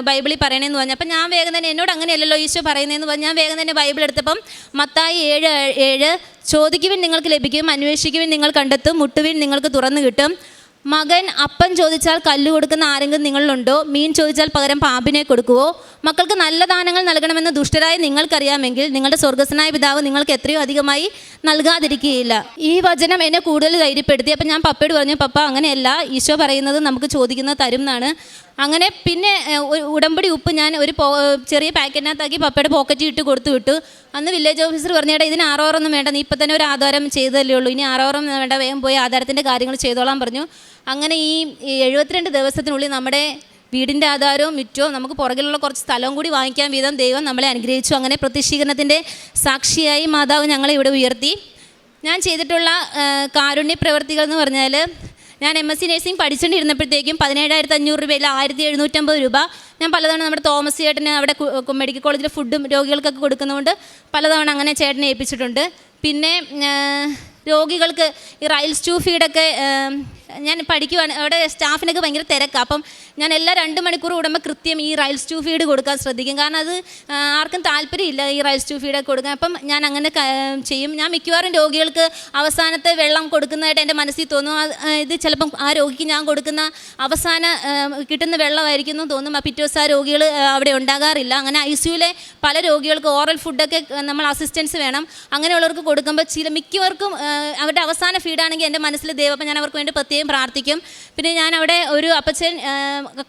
ബൈബിളിൽ പറയണതെന്ന് പറഞ്ഞു. അപ്പം ഞാൻ വേഗം തന്നെ, എന്നോട് അങ്ങനെയല്ലല്ലോ ഈശോ പറയുന്നതെന്ന് പറഞ്ഞു, ഞാൻ വേഗം തന്നെ ബൈബിൾ എടുത്തപ്പം മത്തായി 7:7, ചോദിക്കുവിൻ നിങ്ങൾക്ക് ലഭിക്കും, അന്വേഷിക്കുവിൻ നിങ്ങൾ കണ്ടെത്തും, മുട്ടുവിൻ നിങ്ങൾക്ക് തുറന്നു കിട്ടും. മകൻ അപ്പം ചോദിച്ചാൽ കല്ല് കൊടുക്കുന്ന ആരെങ്കിലും നിങ്ങളിലുണ്ടോ? മീൻ ചോദിച്ചാൽ പകരം പാമ്പിനെ കൊടുക്കുവോ? മക്കൾക്ക് നല്ല ദാനങ്ങൾ നൽകണമെന്ന് ദുഷ്ടരായ നിങ്ങൾക്കറിയാമെങ്കിൽ നിങ്ങളുടെ സ്വർഗ്ഗസ്ഥനായ പിതാവ് നിങ്ങൾക്ക് എത്രയോ അധികമായി നൽകാതിരിക്കുകയില്ല. ഈ വചനം എന്നെ കൂടുതൽ ധൈര്യപ്പെടുത്തി. അപ്പം ഞാൻ പപ്പയോട് പറഞ്ഞു, പപ്പ അങ്ങനെയല്ല, ഈശോ പറയുന്നത് നമുക്ക് ചോദിക്കുന്നത് തരും എന്നാണ്. അങ്ങനെ പിന്നെ ഉടമ്പടി ഉപ്പ് ഞാൻ ഒരു ചെറിയ പാക്കറ്റിനകത്താക്കി പപ്പയുടെ പോക്കറ്റിൽ ഇട്ട് കൊടുത്തു വിട്ടു. അന്ന് വില്ലേജ് ഓഫീസർ പറഞ്ഞേടാ, ഇതിന് ROR ഒന്നും വേണ്ട, നീ ഇപ്പം തന്നെ ഒരു ആധാരം ചെയ്തല്ലേ ഉള്ളൂ, ഇനി ROR ഒന്നും വേണ്ട, വേഗം പോയി ആധാരത്തിൻ്റെ കാര്യങ്ങൾ ചെയ്തോളാൻ പറഞ്ഞു. അങ്ങനെ ഈ 72 ദിവസത്തിനുള്ളിൽ നമ്മുടെ വീടിൻ്റെ ആധാരവും മിറ്റവും നമുക്ക് പുറകിലുള്ള കുറച്ച് സ്ഥലവും കൂടി വാങ്ങിക്കാൻ വീതം ദൈവം നമ്മളെ അനുഗ്രഹിച്ചു. അങ്ങനെ പ്രത്യക്ഷീകരണത്തിൻ്റെ സാക്ഷിയായി മാതാവ് ഞങ്ങളെ ഇവിടെ ഉയർത്തി. ഞാൻ ചെയ്തിട്ടുള്ള കാരുണ്യ പ്രവർത്തികൾ എന്ന് പറഞ്ഞാൽ, ഞാൻ MSc നഴ്സിംഗ് പഠിച്ചുകൊണ്ടിരുന്നപ്പോഴത്തേക്കും 17,500 രൂപയിൽ 1,750 രൂപ ഞാൻ പലതവണ നമ്മുടെ തോമസ് ചേട്ടന് അവിടെ മെഡിക്കൽ കോളേജിലെ ഫുഡും രോഗികൾക്കൊക്കെ കൊടുക്കുന്നതുകൊണ്ട് പലതവണ അങ്ങനെ ചേട്ടനെ ഏൽപ്പിച്ചിട്ടുണ്ട്. പിന്നെ രോഗികൾക്ക് ഈ റൈൽ സ്റ്റൂ ഫീഡൊക്കെ ഞാൻ പഠിക്കുവാണ്, അവിടെ സ്റ്റാഫിനൊക്കെ ഭയങ്കര തിരക്കാണ്. അപ്പം ഞാൻ എല്ലാ 2 മണിക്കൂർ കൂടുമ്പോൾ കൃത്യം ഈ റൈൽ സ്റ്റൂ ഫീഡ് കൊടുക്കാൻ ശ്രദ്ധിക്കും. കാരണം അത് ആർക്കും താല്പര്യമില്ല ഈ റൈൽ സ്റ്റൂ ഫീഡൊക്കെ കൊടുക്കാൻ. അപ്പം ഞാൻ അങ്ങനെ ചെയ്യും. ഞാൻ മിക്കവാറും രോഗികൾക്ക് അവസാനത്തെ വെള്ളം കൊടുക്കുന്നതായിട്ട് എൻ്റെ മനസ്സിൽ തോന്നും. ഇത് ചിലപ്പം ആ രോഗിക്ക് ഞാൻ കൊടുക്കുന്ന അവസാന കിട്ടുന്ന വെള്ളമായിരിക്കും എന്ന് തോന്നും. പിറ്റേ ദിവസം ആ രോഗികൾ അവിടെ ഉണ്ടാകാറില്ല. അങ്ങനെ ICUവിലെ പല രോഗികൾക്ക് ഓറൽ ഫുഡൊക്കെ നമ്മൾ അസിസ്റ്റൻസ് വേണം. അങ്ങനെയുള്ളവർക്ക് കൊടുക്കുമ്പോൾ മിക്കവർക്കും അവരുടെ അവസാന ഫീഡാണെങ്കിൽ എൻ്റെ മനസ്സിൽ ദൈവം, അപ്പം ഞാൻ അവർക്ക് വേണ്ടി പ്രത്യേകം പ്രാർത്ഥിക്കും. പിന്നെ ഞാൻ അവിടെ ഒരു അപ്പച്ചൻ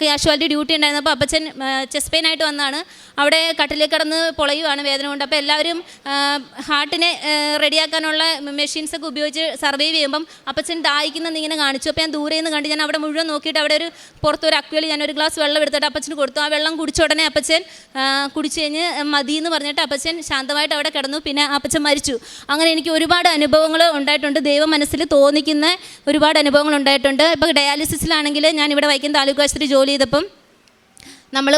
കാഷ്വാലിറ്റി ഡ്യൂട്ടി ഉണ്ടായിരുന്നപ്പോൾ അപ്പച്ചൻ ചെസ്റ്റ് പെയിൻ ആയിട്ട് വന്നാണ്. അവിടെ കട്ടിലേക്ക് കിടന്ന് പൊളയുവാണ് വേദന കൊണ്ട്. അപ്പോൾ എല്ലാവരും ഹാർട്ടിനെ റെഡിയാക്കാനുള്ള മെഷീൻസൊക്കെ ഉപയോഗിച്ച് സർവൈവ് ചെയ്യുമ്പം അപ്പച്ചൻ ദാഹിക്കുന്നത് ഇങ്ങനെ കാണിച്ചു. അപ്പോൾ ഞാൻ ദൂരെ നിന്ന് കണ്ട് ഞാൻ അവിടെ മുഴുവൻ നോക്കിയിട്ട് അവിടെ ഒരു പുറത്തൊരു അക്വയിൽ ഞാനൊരു ഗ്ലാസ് വെള്ളം എടുത്തിട്ട് അപ്പച്ചന് കൊടുത്തു. ആ വെള്ളം കുടിച്ച ഉടനെ അപ്പച്ചൻ കുടിച്ച് കഴിഞ്ഞ് മതി എന്ന് പറഞ്ഞിട്ട് അപ്പച്ചൻ ശാന്തമായിട്ട് അവിടെ കിടന്നു. പിന്നെ അപ്പച്ചൻ മരിച്ചു. അങ്ങനെ എനിക്ക് ഒരുപാട് അനുഭവങ്ങൾ ഉണ്ടായിട്ടുണ്ട്. ദൈവം മനസ്സിൽ തോന്നിക്കുന്ന ഒരുപാട് അനുഭവങ്ങൾ ഉണ്ടായിട്ടുണ്ട്. ഇപ്പോൾ ഡയാലിസിസിലാണെങ്കിൽ ഞാൻ ഇവിടെ വൈക്കം താലൂക്ക് ആശുപത്രി ജോലി ചെയ്തപ്പം നമ്മൾ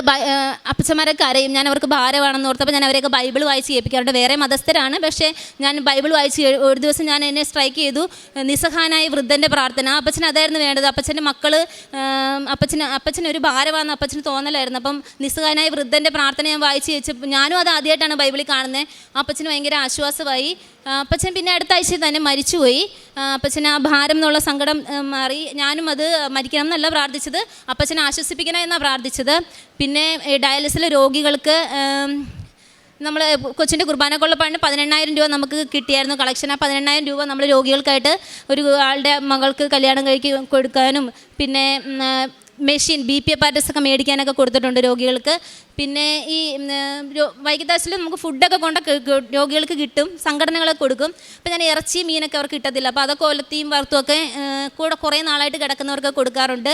അപ്പച്ചന്മാരൊക്കെ അറിയും, ഞാൻ അവർക്ക് ഭാരമാണെന്ന് ഓർത്തപ്പോൾ ഞാൻ അവരെയൊക്കെ ബൈബിൾ വായിച്ച് കേൾപ്പിക്കാറുണ്ട്. വേറെ മതസ്ഥരാണ്, പക്ഷേ ഞാൻ ബൈബിൾ വായിച്ച് ഒരു ദിവസം ഞാൻ എന്നെ സ്ട്രൈക്ക് ചെയ്തു, നിസ്സഹായനായ വൃദ്ധൻ്റെ പ്രാർത്ഥന. അപ്പച്ചന് അതായിരുന്നു വേണ്ടത്. അപ്പച്ചൻ്റെ മക്കൾ അപ്പച്ചനൊരു ഭാരമാണെന്ന് അപ്പച്ചന് തോന്നലായിരുന്നു. അപ്പം നിസ്സഹായനായ വൃദ്ധൻ്റെ പ്രാർത്ഥന ഞാൻ വായിച്ച് വെച്ചപ്പോൾ ഞാനും അത് ആദ്യമായിട്ടാണ് ബൈബിളിൽ കാണുന്നത്. അപ്പച്ചന് ഭയങ്കര ആശ്വാസമായി. അപ്പച്ചൻ പിന്നെ അടുത്ത ആഴ്ച തന്നെ മരിച്ചുപോയി. അപ്പച്ചന് ആ ഭാരം എന്നുള്ള സങ്കടം മാറി. ഞാനും അത് മരിക്കണം എന്നല്ല പ്രാർത്ഥിച്ചത്, അപ്പച്ചനെ ആശ്വസിപ്പിക്കണം എന്നാണ് പ്രാർത്ഥിച്ചത്. പിന്നെ ഡയാലിസിലെ രോഗികൾക്ക് നമ്മൾ കൊച്ചിൻ്റെ കുർബാന കൊള്ളപ്പാടിന് 18,000 രൂപ നമുക്ക് കിട്ടിയായിരുന്നു കളക്ഷൻ. ആ 18,000 രൂപ നമ്മൾ രോഗികൾക്കായിട്ട് ഒരു ആളുടെ മകൾക്ക് കല്യാണം കൊടുക്കാനും പിന്നെ മെഷീൻ BP apparatus ഒക്കെ മേടിക്കാനൊക്കെ കൊടുത്തിട്ടുണ്ട് രോഗികൾക്ക്. പിന്നെ ഈ വൈകിട്ടാസിൽ നമുക്ക് ഫുഡൊക്കെ കൊണ്ട് രോഗികൾക്ക് കിട്ടും, സംഘടനകളൊക്കെ കൊടുക്കും. അപ്പോൾ ഞാൻ ഇറച്ചി മീനൊക്കെ അവർക്ക് കിട്ടത്തില്ല, അപ്പോൾ അതൊക്കെ ഒലത്തിയും വറുത്തുമൊക്കെ കൂടെ കുറേ നാളായിട്ട് കിടക്കുന്നവർക്ക് കൊടുക്കാറുണ്ട്.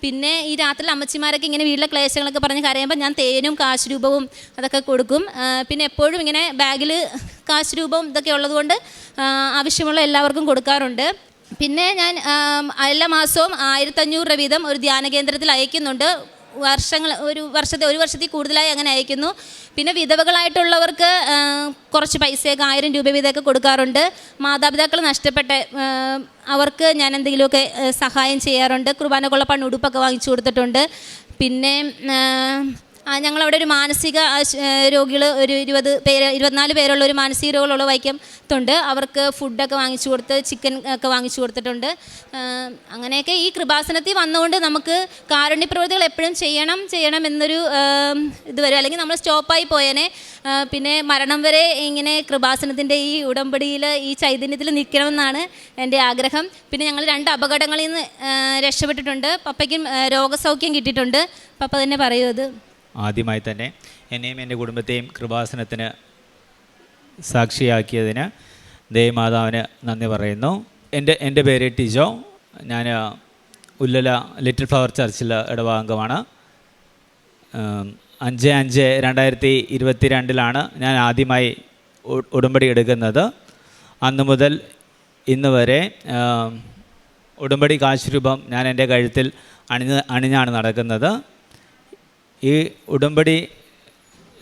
പിന്നെ ഈ രാത്രി അമ്മച്ചിമാരൊക്കെ ഇങ്ങനെ വീട്ടിലെ ക്ലേശങ്ങളൊക്കെ പറഞ്ഞ് കരയുമ്പോൾ ഞാൻ തേനും കാശ് രൂപവും അതൊക്കെ കൊടുക്കും. പിന്നെ എപ്പോഴും ഇങ്ങനെ ബാഗിൽ കാശ് രൂപവും ഇതൊക്കെ ഉള്ളതുകൊണ്ട് ആവശ്യമുള്ള എല്ലാവർക്കും കൊടുക്കാറുണ്ട്. പിന്നെ ഞാൻ എല്ലാ മാസവും 1,500 രൂപ വീതം ഒരു ധ്യാന കേന്ദ്രത്തിൽ അയക്കുന്നുണ്ട്. ഒരു വർഷത്തിൽ കൂടുതലായി അങ്ങനെ അയക്കുന്നു. പിന്നെ വിധവകളായിട്ടുള്ളവർക്ക് കുറച്ച് പൈസയൊക്കെ 1000 രൂപ വീതമൊക്കെ കൊടുക്കാറുണ്ട്. മാതാപിതാക്കൾ നഷ്ടപ്പെട്ട അവർക്ക് ഞാൻ എന്തെങ്കിലുമൊക്കെ സഹായം ചെയ്യാറുണ്ട്. കുർബാനക്കുള്ള പണുടുപ്പൊക്കെ വാങ്ങിച്ചു കൊടുത്തിട്ടുണ്ട്. പിന്നെ ഞങ്ങളവിടെ ഒരു മാനസിക രോഗികൾ ഒരു 24 പേരുള്ള ഒരു മാനസിക രോഗികളുള്ള വൈക്കത്തുണ്ട്. അവർക്ക് ഫുഡൊക്കെ വാങ്ങിച്ചു കൊടുത്ത് ചിക്കൻ ഒക്കെ വാങ്ങിച്ചു കൊടുത്തിട്ടുണ്ട്. അങ്ങനെയൊക്കെ ഈ കൃപാസനത്തിൽ വന്നുകൊണ്ട് നമുക്ക് കാരുണ്യ പ്രവൃത്തികൾ എപ്പോഴും ചെയ്യണം എന്നൊരു ഇത് വരും. അല്ലെങ്കിൽ നമ്മൾ സ്റ്റോപ്പായി പോയേനെ. പിന്നെ മരണം വരെ ഇങ്ങനെ കൃപാസനത്തിൻ്റെ ഈ ഉടമ്പടിയിൽ ഈ ചൈതന്യത്തിൽ നിൽക്കണമെന്നാണ് എൻ്റെ ആഗ്രഹം. പിന്നെ ഞങ്ങൾ 2 അപകടങ്ങളിൽ നിന്ന് രക്ഷപ്പെട്ടിട്ടുണ്ട്. പപ്പയ്ക്കും രോഗസൗഖ്യം കിട്ടിയിട്ടുണ്ട്. പപ്പ തന്നെ പറയൂ അത്. ആദ്യമായി തന്നെ എന്നെയും എൻ്റെ കുടുംബത്തെയും കൃപാസനത്തിന് സാക്ഷിയാക്കിയതിന് ദേവമാതാവിന് നന്ദി പറയുന്നു. എൻ്റെ പേര് ടിജോ. ഞാൻ ഉല്ലല ലിറ്റിൽ ഫ്ലവർ ചർച്ചിൽ ഇടവകാംഗമാണ്. 5/5/2022 ഞാൻ ആദ്യമായി ഉടമ്പടി എടുക്കുന്നത്. അന്നു മുതൽ ഇന്ന് വരെ ഉടമ്പടി കാശ് രൂപം ഞാൻ എൻ്റെ കഴുത്തിൽ അണിഞ്ഞാണ് നടക്കുന്നത്. ഈ ഉടമ്പടി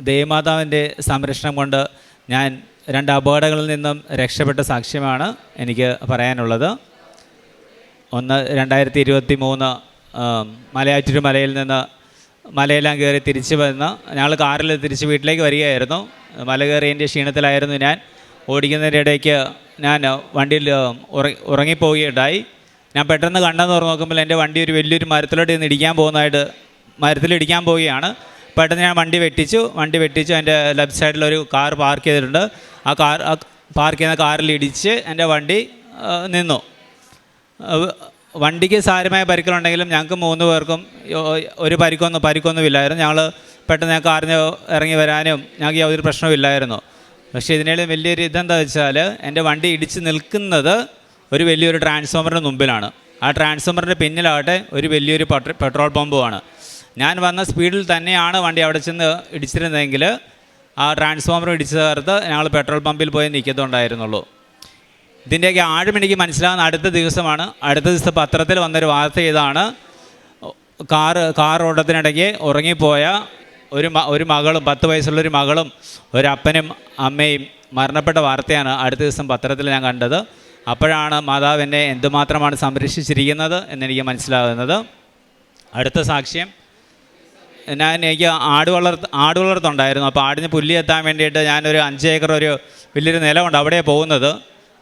ദേവമാതാവിൻ്റെ സംരക്ഷണം കൊണ്ട് ഞാൻ 2 അപകടങ്ങളിൽ നിന്നും രക്ഷപ്പെട്ട സാക്ഷ്യമാണ് എനിക്ക് പറയാനുള്ളത്. ഒന്ന് 2023 മലയാറ്റൂർ മലയിൽ നിന്ന് മലയെല്ലാം കയറി തിരിച്ച് വന്ന് ഞങ്ങൾ കാറിൽ തിരിച്ച് വീട്ടിലേക്ക് വരികയായിരുന്നു. മല കയറിയതിൻ്റെ ക്ഷീണത്തിലായിരുന്നു ഞാൻ. ഓടിക്കുന്നതിൻ്റെ ഇടയ്ക്ക് ഞാൻ വണ്ടിയിൽ ഉറങ്ങിപ്പോവുകയുണ്ടായി. ഞാൻ പെട്ടെന്ന് കണ്ണെന്ന് നോക്കുമ്പോൾ എൻ്റെ വണ്ടി ഒരു വലിയൊരു മരത്തിലിടിക്കാൻ പോവുകയാണ്. പെട്ടെന്ന് ഞാൻ വണ്ടി വെട്ടിച്ചു. എൻ്റെ ലെഫ്റ്റ് സൈഡിലൊരു കാർ പാർക്ക് ചെയ്തിട്ടുണ്ട്. ആ പാർക്ക് ചെയ്യുന്ന കാറിൽ ഇടിച്ച് എൻ്റെ വണ്ടി നിന്നു. വണ്ടിക്ക് സാരമായ പരിക്കുകളുണ്ടെങ്കിലും ഞങ്ങൾക്ക് 3 പേർക്കും ഒരു പരിക്കൊന്നുമില്ലായിരുന്നു. ഞങ്ങൾ പെട്ടെന്ന് കാറിന് ഇറങ്ങി വരാനും ഞങ്ങൾക്ക് യാതൊരു പ്രശ്നവുമില്ലായിരുന്നു. പക്ഷേ ഇതിനേലും വലിയൊരു ഇതെന്താ വെച്ചാൽ എൻ്റെ വണ്ടി ഇടിച്ച് നിൽക്കുന്നത് ഒരു വലിയൊരു ട്രാൻസ്ഫോമറിന് മുമ്പിലാണ്. ആ ട്രാൻസ്ഫോമറിൻ്റെ പിന്നിലാകട്ടെ ഒരു വലിയൊരു പെട്രോൾ പമ്പുമാണ്. ഞാൻ വന്ന സ്പീഡിൽ തന്നെയാണ് വണ്ടി അവിടെ ചെന്ന് ഇടിച്ചിരുന്നതെങ്കിൽ ആ ട്രാൻസ്ഫോമർ ഇടിച്ചു ചേർത്ത് ഞങ്ങൾ പെട്രോൾ പമ്പിൽ പോയി നിൽക്കത്തുണ്ടായിരുന്നുള്ളൂ. ഇതിൻ്റെയൊക്കെ ആഴം എനിക്ക് മനസ്സിലാകുന്ന അടുത്ത ദിവസം പത്രത്തിൽ വന്നൊരു വാർത്ത ഇതാണ്. കാർ ഓട്ടത്തിനിടയ്ക്ക് ഉറങ്ങിപ്പോയ ഒരു മകളും 10 വയസ്സുള്ളൊരു മകളും ഒരപ്പനും അമ്മയും മരണപ്പെട്ട വാർത്തയാണ് അടുത്ത ദിവസം പത്രത്തിൽ ഞാൻ കണ്ടത്. അപ്പോഴാണ് മാതാവ് എന്നെ എന്തുമാത്രമാണ് സംരക്ഷിച്ചിരിക്കുന്നത് എന്നെനിക്ക് മനസ്സിലാകുന്നത്. അടുത്ത സാക്ഷ്യം, എനിക്ക് ആട് വളർത്തുണ്ടായിരുന്നു. അപ്പോൾ ആടിന് പുല്ലി എത്താൻ വേണ്ടിയിട്ട് ഞാനൊരു 5 ഏക്കർ ഒരു വലിയൊരു നിലമുണ്ട്, അവിടെയാണ് പോകുന്നത്.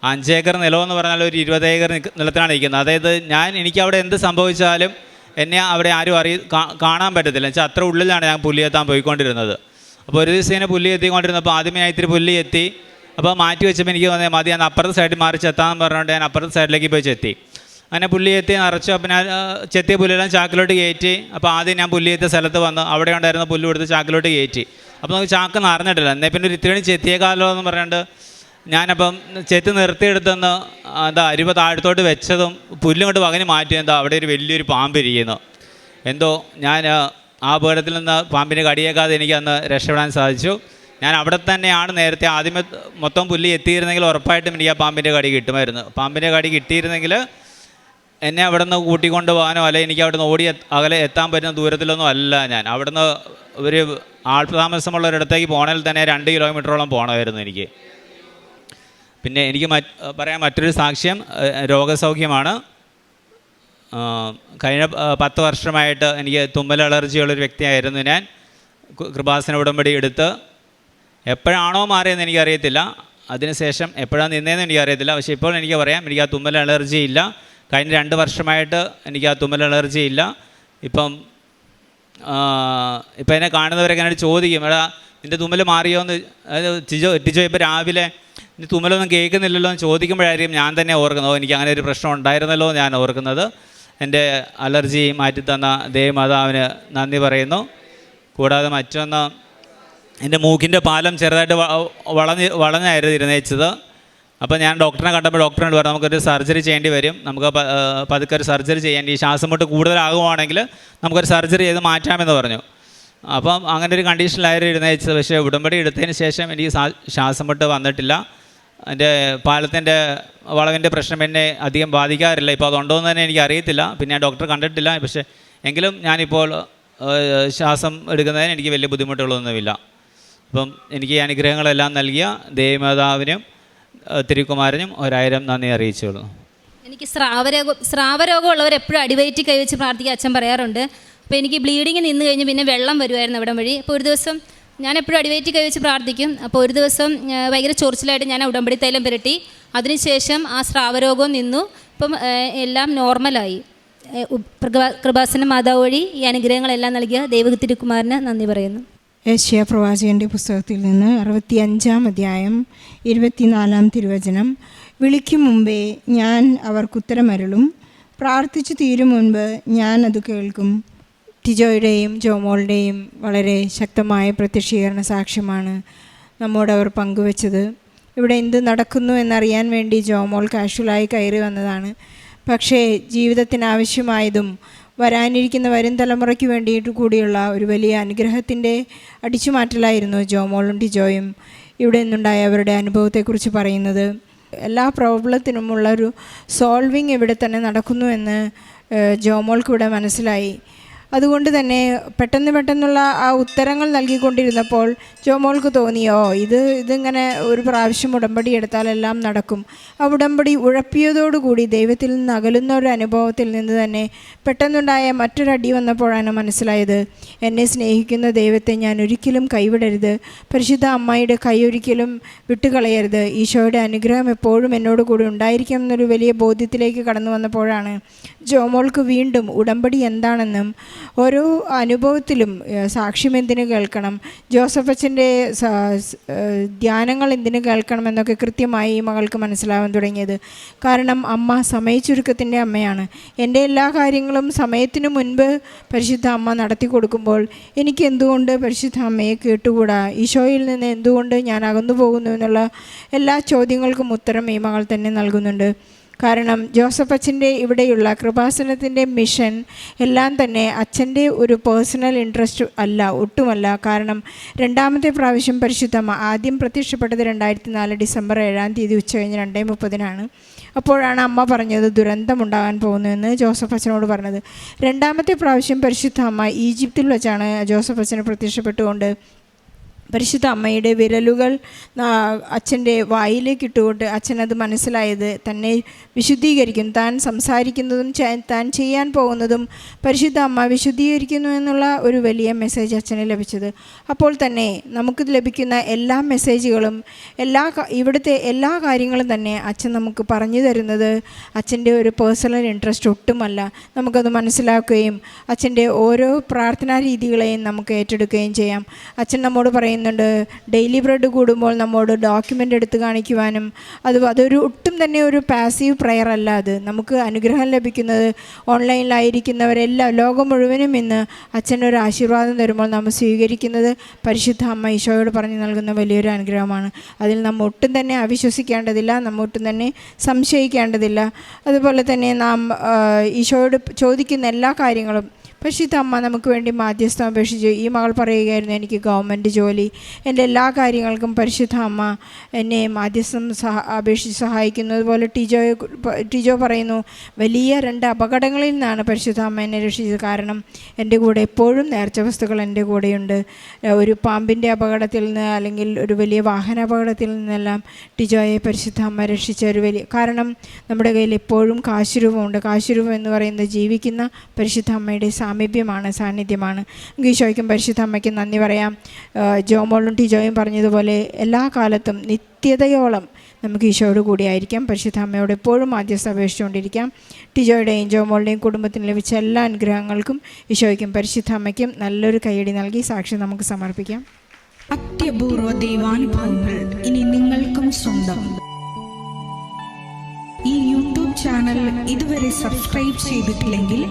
5 ഏക്കർ നിലമെന്ന് പറഞ്ഞാൽ ഒരു 20 ഏക്കർ നിലത്തിലാണ് ഇരിക്കുന്നത്. അതായത് എനിക്കവിടെ എന്ത് സംഭവിച്ചാലും എന്നെ അവിടെ ആരും കാണാൻ പറ്റത്തില്ല. വെച്ചാൽ അത്ര ഉള്ളിലാണ് ഞാൻ പുല്ലി എത്താൻ പോയിക്കൊണ്ടിരുന്നത്. അപ്പോൾ ഒരു ദിവസം ഇങ്ങനെ പുല്ലി എത്തിക്കൊണ്ടിരുന്നപ്പോൾ ആദ്യമേ ഞാൻ ഇത്തിരി പുല്ലി എത്തി. അപ്പോൾ മാറ്റി വെച്ചപ്പോൾ എനിക്ക് തോന്നിയാൽ മതി, ഞാൻ അപ്പുറത്തെ സൈഡിൽ മാറി ചെത്താമെന്ന് പറഞ്ഞുകൊണ്ട് ഞാൻ അപ്പുറത്തെ സൈഡിലേക്ക് പോയി ചെത്തി. അങ്ങനെ പുല്ലി എത്തി നിറച്ചു. അപ്പം ഞാൻ ചെത്തിയ പുല്ലെല്ലാം ചാക്കിലോട്ട് കയറ്റി. അപ്പോൾ ആദ്യം ഞാൻ പുല്ലി എത്തിയ സ്ഥലത്ത് വന്ന് അവിടെ ഉണ്ടായിരുന്ന പുല്ല് കൊടുത്ത് ചാക്കിലോട്ട് കയറ്റി. അപ്പോൾ നമുക്ക് ചാക്ക് നിറഞ്ഞിട്ടില്ല. എന്നാൽ പിന്നെ ഒരു ഇത്തിരി ചെത്തിയേക്കാലോ എന്ന് പറഞ്ഞുകൊണ്ട് ഞാനപ്പം ചെത്തി നിർത്തിയെടുത്തെന്ന് അരുവ താഴത്തോട്ട് വെച്ചതും പുല്ലും കൊണ്ട് പകന് മാറ്റി. അവിടെ ഒരു വലിയൊരു പാമ്പിരിക്കുന്നു. ഞാൻ ആ അപകടത്തിൽ നിന്ന് പാമ്പിന് കടിയേക്കാതെ എനിക്ക് അന്ന് രക്ഷപ്പെടാൻ സാധിച്ചു. ഞാൻ അവിടെ തന്നെയാണ് നേരത്തെ ആദ്യമേ മൊത്തം പുല്ല് എത്തിയിരുന്നെങ്കിൽ ഉറപ്പായിട്ടും എനിക്ക് ആ പാമ്പിൻ്റെ കടി കിട്ടുമായിരുന്നു. പാമ്പിൻ്റെ കടി കിട്ടിയിരുന്നെങ്കിൽ എന്നെ അവിടെ നിന്ന് കൂട്ടിക്കൊണ്ട് പോകാനോ അല്ലെങ്കിൽ എനിക്ക് അവിടെ നിന്ന് അകലെ എത്താൻ പറ്റുന്ന ദൂരത്തിലൊന്നും അല്ല. ഞാൻ അവിടെ നിന്ന് ഒരു ആൾതാമസമുള്ള ഒരിടത്തേക്ക് പോകണമെങ്കിൽ തന്നെ 2 കിലോമീറ്ററോളം പോകണമായിരുന്നു എനിക്ക്. പിന്നെ എനിക്ക് പറയാൻ മറ്റൊരു സാക്ഷ്യം രോഗസൗഖ്യമാണ്. കഴിഞ്ഞ 10 വർഷമായിട്ട് എനിക്ക് തുമ്മൽ അലർജിയുള്ളൊരു വ്യക്തിയായിരുന്നു ഞാൻ. കൃപാസന ഉടമ്പടി എടുത്ത് എപ്പോഴാണോ മാറിയെന്ന് എനിക്കറിയത്തില്ല, അതിനുശേഷം എപ്പോഴാണ് നിന്നതെന്ന് എനിക്കറിയത്തില്ല. പക്ഷേ ഇപ്പോൾ എനിക്ക് പറയാം, എനിക്ക് ആ തുമ്മൽ അലർജി ഇല്ല. കഴിഞ്ഞ 2 വർഷമായിട്ട് എനിക്ക് ആ തുമ്മൽ അലർജി ഇല്ല. ഇപ്പം എന്നെ കാണുന്നവരൊക്കെ എന്നോട് ചോദിക്കും, എടാ നിൻ്റെ തുമ്മൽ മാറിയോ എന്ന്. ടിജോ ഇപ്പോൾ രാവിലെ ഇനി തുമ്മലൊന്നും കേൾക്കുന്നില്ലല്ലോ എന്ന് ചോദിക്കുമ്പോഴായിരിക്കും ഞാൻ തന്നെ ഓർക്കുന്നത്, എനിക്ക് അങ്ങനെ ഒരു പ്രശ്നം ഉണ്ടായിരുന്നല്ലോ ഞാൻ ഓർക്കുന്നത്. എൻ്റെ അലർജി മാറ്റിത്തന്ന ദേവമാതാവിന് നന്ദി പറയുന്നു. കൂടാതെ മറ്റൊന്ന്, എൻ്റെ മൂക്കിൻ്റെ പാലം ചെറുതായിട്ട് വളഞ്ഞായിരുന്നു ഇരുന്നേച്ചത്. അപ്പോൾ ഞാൻ ഡോക്ടറിനെ കണ്ടപ്പോൾ ഡോക്ടറിനോട് പറഞ്ഞു, നമുക്കൊരു സർജറി ചെയ്യേണ്ടി വരും, നമുക്ക് പതുക്കെ ഒരു സർജറി ചെയ്യേണ്ടി, ഈ ശ്വാസം മുട്ട് കൂടുതലാകുവാണെങ്കിൽ നമുക്കൊരു സർജറി ചെയ്ത് മാറ്റാമെന്ന് പറഞ്ഞു. അപ്പം അങ്ങനെ ഒരു കണ്ടീഷനിലായിരുന്നു ഇരുന്നേച്ചത്. പക്ഷേ ഉടമ്പടി എടുത്തതിന് ശേഷം എനിക്ക് ശ്വാസം മുട്ട് വന്നിട്ടില്ല. എൻ്റെ പാലത്തിൻ്റെ വളവിൻ്റെ പ്രശ്നം എന്നെ അധികം ബാധിക്കാറില്ല. ഇപ്പോൾ അതുണ്ടോയെന്ന് തന്നെ എനിക്ക് അറിയത്തില്ല. പിന്നെ ഞാൻ ഡോക്ടറെ കണ്ടിട്ടില്ല. പക്ഷേ എങ്കിലും ഞാനിപ്പോൾ ശ്വാസം എടുക്കുന്നതിന് എനിക്ക് വലിയ ബുദ്ധിമുട്ടുകളൊന്നുമില്ല. അപ്പം എനിക്ക് ഈ അനുഗ്രഹങ്ങളെല്ലാം നൽകിയ ദേവമാതാവിനും തിരുക്കുമാരനും 1000 നന്ദി അറിയിച്ചോളൂ. എനിക്ക് സ്രാവരോഗമുള്ളവർ എപ്പോഴും അടിവയറ്റി കൈവച്ച് പ്രാർത്ഥിക്കാൻ അച്ഛൻ പറയാറുണ്ട്. അപ്പോൾ എനിക്ക് ബ്ലീഡിങ് നിന്ന് കഴിഞ്ഞ് പിന്നെ വെള്ളം വരുമായിരുന്നു അവിടം വഴി. അപ്പോൾ ഒരു ദിവസം ഞാൻ എപ്പോഴും അടിവയറ്റി കൈവച്ച് പ്രാർത്ഥിക്കും. അപ്പോൾ ഒരു ദിവസം ഭയങ്കര ചൊറിച്ചിലായിട്ട് ഞാൻ ഉടമ്പടി തൈലം പുരട്ടി. അതിനുശേഷം ആ സ്രാവരോഗവും നിന്നു. ഇപ്പം എല്ലാം നോർമലായി. കൃപാസന മാതാവ് വഴി ഈ അനുഗ്രഹങ്ങളെല്ലാം നൽകിയ ദൈവ തിരുക്കുമാരന് നന്ദി പറയുന്നു. യെശയ്യാ പ്രവാചകൻ്റെ പുസ്തകത്തിൽ നിന്ന് 65 അധ്യായം 24 തിരുവചനം. വിളിക്കും മുമ്പേ ഞാൻ അവർക്കുത്തരമരുളും, പ്രാർത്ഥിച്ചു തീരും മുൻപ് ഞാൻ അത് കേൾക്കും. ടിജോയുടെയും ജോമോളുടെയും വളരെ ശക്തമായ പ്രത്യക്ഷീകരണ സാക്ഷ്യമാണ് നമ്മോടവർ പങ്കുവച്ചത്. ഇവിടെ എന്ത് നടക്കുന്നു എന്നറിയാൻ വേണ്ടി ജോമോൾ കാഷ്വലായി കയറി വന്നതാണ്. പക്ഷേ ജീവിതത്തിനാവശ്യമായതും വരാനിരിക്കുന്ന വരും തലമുറയ്ക്ക് വേണ്ടിയിട്ട് കൂടിയുള്ള ഒരു വലിയ അനുഗ്രഹത്തിൻ്റെ അടിച്ചുമാറ്റലായിരുന്നു ജോമോളും ടിജോയും ഇവിടെ നിന്നുണ്ടായ അവരുടെ അനുഭവത്തെക്കുറിച്ച് പറയുന്നത്. എല്ലാ പ്രോബ്ലത്തിനുമുള്ളൊരു സോൾവിങ് ഇവിടെ തന്നെ നടക്കുന്നുവെന്ന് ജോമോൾക്ക് ഇവിടെ മനസ്സിലായി. അതുകൊണ്ട് തന്നെ പെട്ടെന്നുള്ള ആ ഉത്തരങ്ങൾ നൽകിക്കൊണ്ടിരുന്നപ്പോൾ ജോമോൾക്ക് തോന്നിയോ ഇതിങ്ങനെ ഒരു പ്രാവശ്യം ഉടമ്പടി എടുത്താൽ എല്ലാം നടക്കും. ആ ഉടമ്പടി ഉഴപ്പിയതോടുകൂടി ദൈവത്തിൽ നിന്ന് അകലുന്ന ഒരു അനുഭവത്തിൽ നിന്ന് തന്നെ പെട്ടെന്നുണ്ടായ മറ്റൊരടി വന്നപ്പോഴാണ് മനസ്സിലായത്, എന്നെ സ്നേഹിക്കുന്ന ദൈവത്തെ ഞാൻ ഒരിക്കലും കൈവിടരുത്, പരിശുദ്ധ അമ്മയുടെ കൈ ഒരിക്കലും വിട്ടുകളയരുത്, ഈശോയുടെ അനുഗ്രഹം എപ്പോഴും എന്നോട് കൂടി ഉണ്ടായിരിക്കണം എന്നൊരു വലിയ ബോധ്യത്തിലേക്ക് കടന്നു വന്നപ്പോഴാണ് ജോമോൾക്ക് വീണ്ടും ഉടമ്പടി എന്താണെന്നും ഓരോ അനുഭവത്തിലും സാക്ഷ്യം എന്തിനു കേൾക്കണം, ജോസഫ് അച്ഛൻ്റെ ധ്യാനങ്ങൾ എന്തിനു കേൾക്കണം എന്നൊക്കെ കൃത്യമായി ഈ മകൾക്ക് മനസ്സിലാവാൻ തുടങ്ങിയത്. കാരണം അമ്മ സമയച്ചുരുക്കത്തിൻ്റെ അമ്മയാണ്. എൻ്റെ എല്ലാ കാര്യങ്ങളും സമയത്തിനു മുൻപ് പരിശുദ്ധ അമ്മ നടത്തി കൊടുക്കുമ്പോൾ എനിക്ക് എന്തുകൊണ്ട് പരിശുദ്ധ അമ്മയെ കേട്ടുകൂടാ, ഈശോയിൽ നിന്ന് എന്തുകൊണ്ട് ഞാൻ അകന്നു പോകുന്നു എന്നുള്ള എല്ലാ ചോദ്യങ്ങൾക്കും ഉത്തരം ഈ മകൾ തന്നെ നൽകുന്നുണ്ട്. കാരണം ജോസഫ് അച്ഛൻ്റെ ഇവിടെയുള്ള കൃപാസനത്തിൻ്റെ മിഷൻ എല്ലാം തന്നെ അച്ഛൻ്റെ ഒരു പേഴ്സണൽ ഇൻട്രസ്റ്റ് അല്ല, ഒട്ടുമല്ല. കാരണം രണ്ടാമത്തെ പ്രാവശ്യം പരിശുദ്ധമ്മ ആദ്യം പ്രത്യക്ഷപ്പെട്ടത് 2004 ഡിസംബർ 7 ഉച്ചകഴിഞ്ഞ് 2:30 അപ്പോഴാണ് അമ്മ പറഞ്ഞത് ദുരന്തമുണ്ടാകാൻ പോകുന്നുവെന്ന് ജോസഫ് അച്ഛനോട് പറഞ്ഞത്. രണ്ടാമത്തെ പ്രാവശ്യം പരിശുദ്ധ അമ്മ ഈജിപ്തിൽ വെച്ചാണ് ജോസഫ് അച്ഛന് പ്രത്യക്ഷപ്പെട്ടുകൊണ്ട് പരിശുദ്ധ അമ്മയുടെ വിരലുകൾ അച്ഛൻ്റെ വായിലേക്ക് ഇട്ടുകൊണ്ട് അച്ഛനത് മനസ്സിലായത് തന്നെ വിശുദ്ധീകരിക്കും, താൻ സംസാരിക്കുന്നതും താൻ ചെയ്യാൻ പോകുന്നതും പരിശുദ്ധ അമ്മ വിശുദ്ധീകരിക്കുന്നു എന്നുള്ള ഒരു വലിയ മെസ്സേജ് അച്ഛന് ലഭിച്ചത്. അപ്പോൾ തന്നെ നമുക്ക് ലഭിക്കുന്ന എല്ലാ മെസ്സേജുകളും ഇവിടുത്തെ എല്ലാ കാര്യങ്ങളും തന്നെ അച്ഛൻ നമുക്ക് പറഞ്ഞു തരുന്നത് അച്ഛൻ്റെ ഒരു പേഴ്സണൽ ഇൻട്രസ്റ്റ് ഒട്ടുമല്ല. നമുക്കത് മനസ്സിലാക്കുകയും അച്ഛൻ്റെ ഓരോ പ്രാർത്ഥനാ രീതികളെയും നമുക്ക് ഏറ്റെടുക്കുകയും ചെയ്യാം. അച്ഛൻ നമ്മോട് പറയുന്നുണ്ട്, ഡെയിലി ബ്രെഡ് കൂടുമ്പോൾ നമ്മോട് ഡോക്യുമെൻ്റ് എടുത്ത് കാണിക്കുവാനും അതൊരു ഒട്ടും തന്നെ ഒരു പാസീവ് പ്രെയർ അല്ല. അത് നമുക്ക് അനുഗ്രഹം ലഭിക്കുന്നത് ഓൺലൈനിലായിരിക്കുന്നവരെല്ലാം ലോകം മുഴുവനും ഇന്ന് അച്ഛനൊരു ആശീർവാദം തരുമ്പോൾ നമ്മൾ സ്വീകരിക്കുന്നത് പരിശുദ്ധ അമ്മ ഈശോയോട് പറഞ്ഞു നൽകുന്ന വലിയൊരു അനുഗ്രഹമാണ്. അതിൽ നമ്മൾ ഒട്ടും തന്നെ അവിശ്വസിക്കേണ്ടതില്ല, നമ്മൾ ഒട്ടും തന്നെ സംശയിക്കേണ്ടതില്ല. അതുപോലെ തന്നെ നാം ഈശോയോട് ചോദിക്കുന്ന എല്ലാ കാര്യങ്ങളും പരിശുദ്ധ അമ്മ നമുക്ക് വേണ്ടി മാധ്യസ്ഥം അപേക്ഷിച്ചു. ഈ മകൾ പറയുകയായിരുന്നു, എനിക്ക് ഗവൺമെൻറ് ജോലി, എൻ്റെ എല്ലാ കാര്യങ്ങൾക്കും പരിശുദ്ധ അമ്മ എന്നെ മാധ്യസ്ഥം അപേക്ഷിച്ച് സഹായിക്കുന്നു. അതുപോലെ ടിജോ പറയുന്നു, വലിയ 2 അപകടങ്ങളിൽ നിന്നാണ് പരിശുദ്ധ അമ്മ എന്നെ രക്ഷിച്ചത്. കാരണം എൻ്റെ കൂടെ എപ്പോഴും നേർച്ച വസ്തുക്കൾ എൻ്റെ കൂടെയുണ്ട്. ഒരു പാമ്പിൻ്റെ അപകടത്തിൽ നിന്ന് അല്ലെങ്കിൽ ഒരു വലിയ വാഹന അപകടത്തിൽ നിന്നെല്ലാം ടിജോയെ പരിശുദ്ധ അമ്മ രക്ഷിച്ച ഒരു വലിയ കാരണം നമ്മുടെ കയ്യിൽ എപ്പോഴും കാശുരൂപമുണ്ട്. കാശുരൂപം എന്ന് പറയുന്നത് ജീവിക്കുന്ന പരിശുദ്ധ അമ്മയുടെ സാമീപ്യമാണ്, സാന്നിധ്യമാണ്. ഈശോയ്ക്കും പരിശുദ്ധ അമ്മയ്ക്കും നന്ദി പറയാം. ജോമോളും ടിജോയും പറഞ്ഞതുപോലെ എല്ലാ കാലത്തും നിത്യതയോളം നമുക്ക് ഈശോയോട് കൂടിയായിരിക്കാം. പരിശുദ്ധ അമ്മയോട് എപ്പോഴും മാധ്യസ്ഥ അപേക്ഷിച്ചുകൊണ്ടിരിക്കാം. ടിജോയുടെയും ജോമോളുടെയും കുടുംബത്തിന് ലഭിച്ച എല്ലാ അനുഗ്രഹങ്ങൾക്കും ഈശോയ്ക്കും പരിശുദ്ധ അമ്മയ്ക്കും നല്ലൊരു കൈയടി നൽകി സാക്ഷ്യം നമുക്ക് സമർപ്പിക്കാം. അത്യപൂർവ ദൈവാനുഭവങ്ങൾ ഇനി നിങ്ങൾക്കും സ്വന്തം. ഈ യൂട്യൂബ് ചാനൽ ഇതുവരെ സബ്സ്ക്രൈബ് ചെയ്തിട്ടില്ലെങ്കിൽ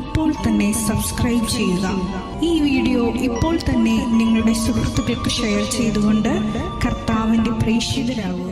ഇപ്പോൾ തന്നെ സബ്സ്ക്രൈബ് ചെയ്യുക. ഈ വീഡിയോ ഇപ്പോൾ തന്നെ നിങ്ങളുടെ സുഹൃത്തുക്കൾക്ക് ഷെയർ ചെയ്തുകൊണ്ട് കർത്താവിൻ്റെ പ്രേക്ഷിതരാകുക.